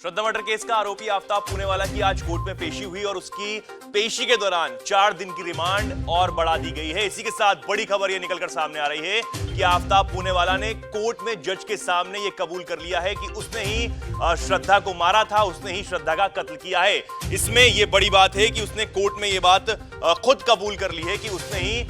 श्रद्धा murder case का आरोपी आफ्ताब पूनेवाला की आज कोर्ट में पेशी हुई और उसकी पेशी के दौरान 4 दिन की रिमांड और बढ़ा दी गई है। इसी के साथ बड़ी खबर यह निकलकर सामने आ रही है कि आफ्ताब पूनेवाला ने कोर्ट में जज के सामने यह कबूल कर लिया है कि उसने ही श्रद्धा को मारा था, उसने ही श्रद्धा का कत्ल किया है। इसमें यह बड़ी बात है कि उसने कोर्ट में यह बात खुद कबूल कर ली है कि उसने ही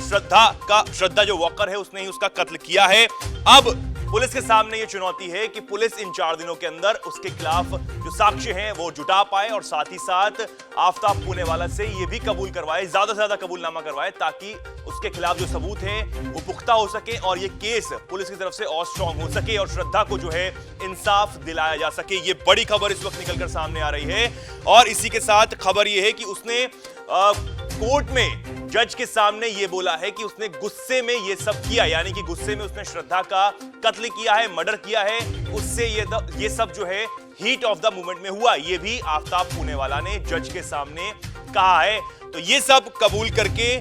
श्रद्धा जो वॉकर है उसने ही उसका कत्ल किया है। अब पुलिस के सामने ये चुनौती है कि पुलिस इन 4 दिनों के अंदर उसके खिलाफ जो साक्ष्य हैं वो जुटा पाए और साथ ही साथ आफ्ताब पूनेवाला से ये भी कबूल करवाए, ज्यादा से ज्यादा कबूलनामा करवाए, ताकि उसके खिलाफ जो सबूत हैं वो पुख्ता हो सके और ये केस पुलिस की तरफ से और स्ट्रांग हो सके और श्रद्धा को जो है इंसाफ दिलाया जा सके। ये बड़ी खबर इस वक्त निकलकर सामने आ रही है और इसी के साथ खबर ये है कि उसने कोर्ट में जज के सामने ये बोला है कि उसने गुस्से में ये सब किया, यानी कि गुस्से में उसने श्रद्धा का कत्ल किया है, मर्डर किया है, उससे ये सब जो है हीट ऑफ द मोमेंट में हुआ। ये भी आफ्ताब पूनेवाला ने जज के सामने कहा है। तो ये सब कबूल करके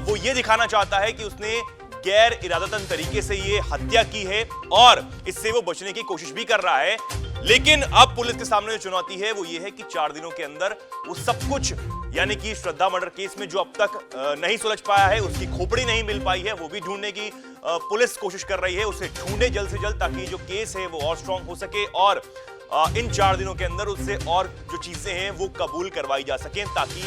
वो ये दिखाना चाहता है कि उसने गैर इरादतन तरीके से ये हत्या की है और इससे वो बचने की कोशिश भी कर रहा है। लेकिन अब पुलिस के सामने जो चुनौती है वो ये है कि 4 दिनों के अंदर वो सब कुछ, यानी कि श्रद्धा मर्डर केस में जो अब तक नहीं सुलझ पाया है, उसकी खोपड़ी नहीं मिल पाई है, वो भी ढूंढने की पुलिस कोशिश कर रही है। उसे ढूंढे जल्द से जल्द ताकि जो केस है वो और स्ट्रांग हो सके और इन 4 दिनों के अंदर उससे और जो चीजें हैं वो कबूल करवाई जा सके ताकि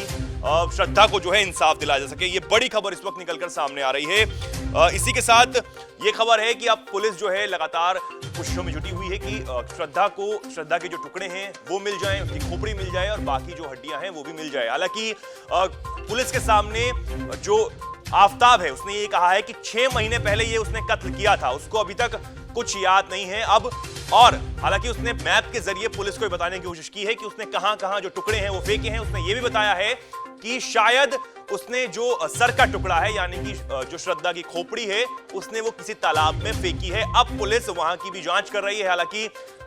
श्रद्धा को जो है इंसाफ दिलाया जा सके। ये बड़ी खबर इस वक्त निकलकर सामने आ रही है। इसी के साथ ये खबर है कि अब पुलिस जो है लगातार कोशिशों में जुटी हुई है कि श्रद्धा के जो टुकड़े हैं वो मिल जाएं, उसकी खोपड़ी मिल जाए और बाकी जो हड्डियां हैं वो भी मिल जाए। हालांकि पुलिस के सामने जो आफ्ताब है उसने ये कहा है कि 6 महीने पहले ये उसने कत्ल किया था, उसको अभी तक कुछ याद नहीं है अब। और हालांकि उसने मैप के जरिए पुलिस को बताने की कोशिश की है कि उसने कहां-कहां जो टुकड़े हैं वो फेंके हैं। उसने ये भी बताया है कि शायद उसने जो सर का टुकड़ा है, यानी कि जो श्रद्धा की खोपड़ी है, उसने वो किसी तालाब में फेंकी है। अब पुलिस वहां की भी जांच कर रही है। हालांकि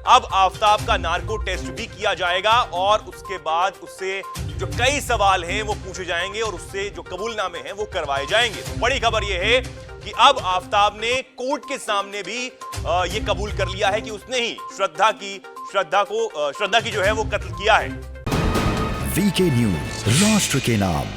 अब आफ्ताब का नार्को टेस्ट भी किया जाएगा और उसके बाद उससे जो कई सवाल हैं वो पूछे जाएंगे और उससे जो कबूलनामे हैं वो करवाए जाएंगे। तो बड़ी खबर यह है कि अब आफ्ताब ने कोर्ट के सामने भी ये कबूल कर लिया है कि उसने ही श्रद्धा की जो है वो कत्ल किया है। वीके न्यूज, राष्ट्र के नाम।